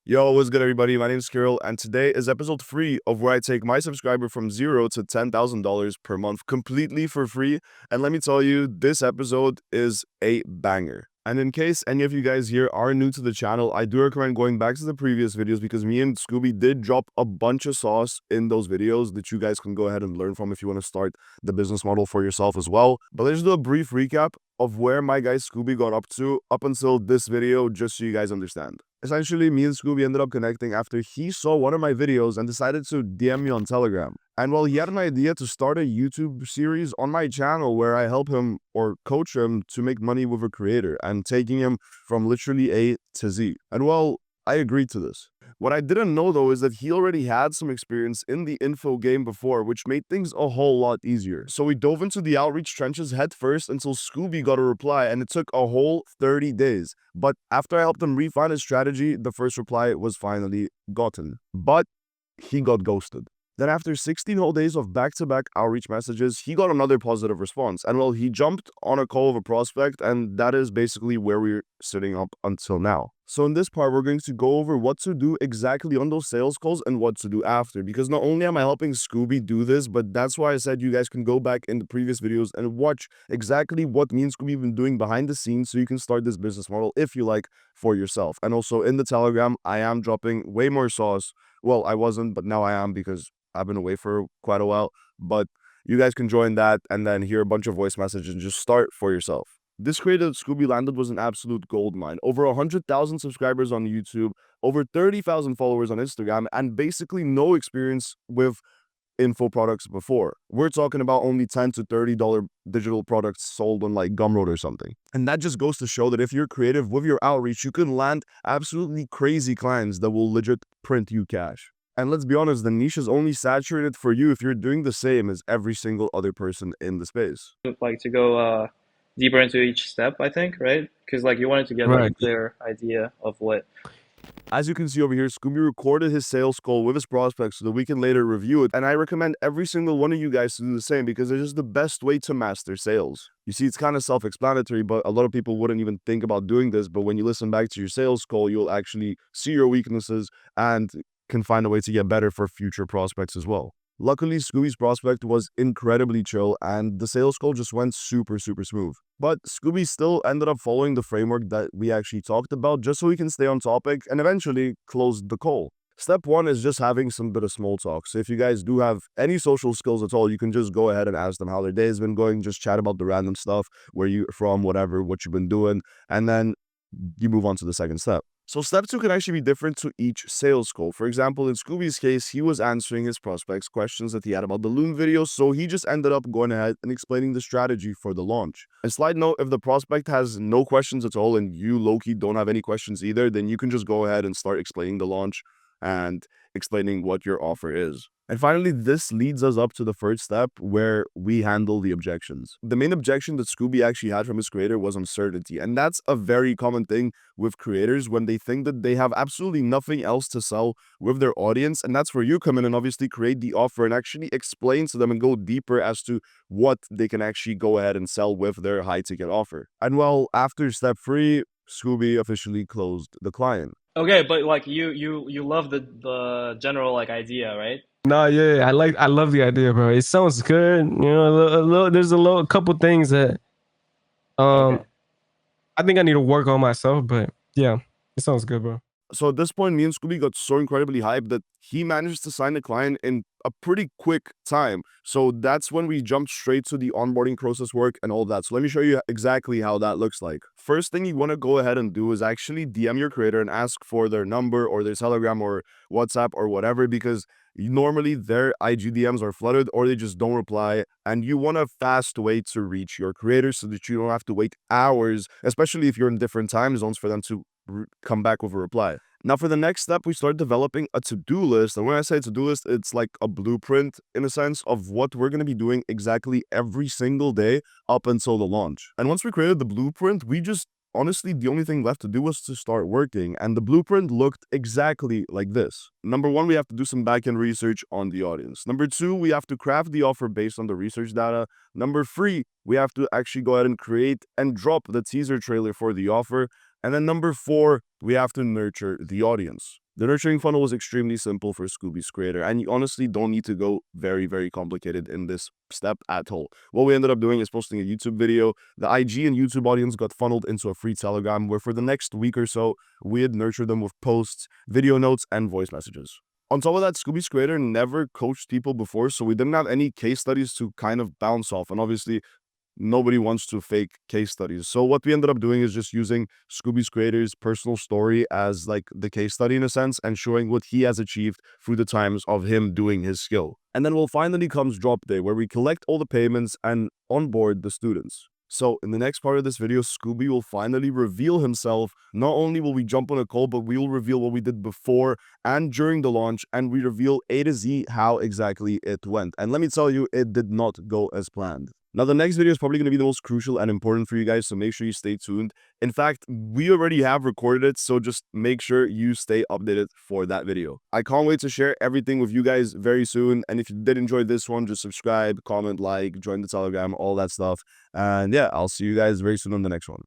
Yo, what's good, everybody? My name is Kirill, and today is episode 3 of where I take my subscriber from $0 to $10,000 per month completely for free. And let me tell you, this episode is a banger. And in case any of you guys here are new to the channel, I do recommend going back to the previous videos because me and Scooby did drop a bunch of sauce in those videos that you guys can go ahead and learn from if you want to start the business model for yourself as well. But let's do a brief recap of where my guy Scooby got up to up until this video, just so you guys understand. Essentially, me and Scooby ended up connecting after he saw one of my videos and decided to DM me on Telegram. And while he had an idea to start a YouTube series on my channel where I help him or coach him to make money with a creator and taking him from literally A to Z. And well, I agreed to this. What I didn't know though is that he already had some experience in the info game before, which made things a whole lot easier. So we dove into the outreach trenches head first until Scooby got a reply, and it took a whole 30 days. But after I helped him refine his strategy, the first reply was finally gotten. But he got ghosted. Then after 16 whole days of back-to-back outreach messages, he got another positive response. And well, he jumped on a call with a prospect, and that is basically where we're sitting up until now. So in this part, we're going to go over what to do exactly on those sales calls and what to do after. Because not only am I helping Scooby do this, but that's why I said you guys can go back in the previous videos and watch exactly what me and Scooby have been doing behind the scenes so you can start this business model if you like for yourself. And also in the Telegram, I am dropping way more sauce. Well, I wasn't, but now I am because I've been away for quite a while, but you guys can join that and then hear a bunch of voice messages and just start for yourself. This creator that Scooby landed was an absolute gold mine. Over 100,000 subscribers on YouTube, over 30,000 followers on Instagram, and basically no experience with info products before. We're talking about only $10 to $30 digital products sold on like Gumroad or something. And that just goes to show that if you're creative with your outreach, you can land absolutely crazy clients that will legit print you cash. And let's be honest, the niche is only saturated for you if you're doing the same as every single other person in the space. Like to go deeper into each step, I think, right? Because like you wanted to get like a Right. clear idea of what. As you can see over here, Scooby recorded his sales call with his prospects so that we can later review it. And I recommend every single one of you guys to do the same because it is the best way to master sales. You see, it's kind of self-explanatory, but a lot of people wouldn't even think about doing this. But when you listen back to your sales call, you'll actually see your weaknesses and can find a way to get better for future prospects as well. Luckily, Scooby's prospect was incredibly chill and the sales call just went super smooth. But Scooby still ended up following the framework that we actually talked about just so he can stay on topic and eventually closed the call. Step 1 is just having some bit of small talk. So if you guys do have any social skills at all, you can just go ahead and ask them how their day has been going, just chat about the random stuff, where you're from, whatever, what you've been doing, and then you move on to the second step. So step 2 can actually be different to each sales call. For example, in Scooby's case, he was answering his prospects' questions that he had about the Loom video, so he just ended up going ahead and explaining the strategy for the launch. And slight note, if the prospect has no questions at all and you low-key don't have any questions either, then you can just go ahead and start explaining the launch and explaining what your offer is. And finally, this leads us up to the third step where we handle the objections. The main objection that Scooby actually had from his creator was uncertainty. And that's a very common thing with creators when they think that they have absolutely nothing else to sell with their audience. And that's where you come in and obviously create the offer and actually explain to them and go deeper as to what they can actually go ahead and sell with their high ticket offer. And well, after step 3, Scooby officially closed the client. Okay, but like you love the general like idea, right? No, yeah, I love the idea, bro. It sounds good. There's a couple things that Okay. um I think I need to work on myself, but yeah, it sounds good, bro. So at this point, me and Scooby got so incredibly hyped that he managed to sign the client in a pretty quick time. So that's when we jumped straight to the onboarding process work and all that. So let me show you exactly how that looks like. First thing you want to go ahead and do is actually DM your creator and ask for their number or their Telegram or WhatsApp or whatever, because normally their IG DMs are flooded or they just don't reply. And you want a fast way to reach your creator so that you don't have to wait hours, especially if you're in different time zones, for them to come back with a reply. Now for the next step, we start developing a to-do list. And when I say to-do list, it's like a blueprint in a sense of what we're going to be doing exactly every single day up until the launch. And once we created the blueprint, we just honestly, the only thing left to do was to start working. And the blueprint looked exactly like this. Number 1, we have to do some back-end research on the audience. Number 2, we have to craft the offer based on the research data. Number 3, we have to actually go ahead and create and drop the teaser trailer for the offer. And then number 4, we have to nurture the audience. The nurturing funnel was extremely simple for Scooby's creator, and you honestly don't need to go very, very complicated in this step at all. What we ended up doing is posting a YouTube video. The IG and YouTube audience got funneled into a free Telegram where for the next week or so, we had nurtured them with posts, video notes, and voice messages. On top of that, Scooby's creator never coached people before, so we didn't have any case studies to kind of bounce off. And obviously, nobody wants to fake case studies. So what we ended up doing is just using Scooby's creator's personal story as like the case study in a sense and showing what he has achieved through the times of him doing his skill. And then we'll finally comes drop day where we collect all the payments and onboard the students. So in the next part of this video, Scooby will finally reveal himself. Not only will we jump on a call, but we will reveal what we did before and during the launch, and we reveal A to Z how exactly it went. And let me tell you, it did not go as planned. Now, the next video is probably going to be the most crucial and important for you guys, so make sure you stay tuned. In fact, we already have recorded it, so just make sure you stay updated for that video. I can't wait to share everything with you guys very soon, and if you did enjoy this one, just subscribe, comment, like, join the Telegram, all that stuff. And yeah, I'll see you guys very soon on the next one.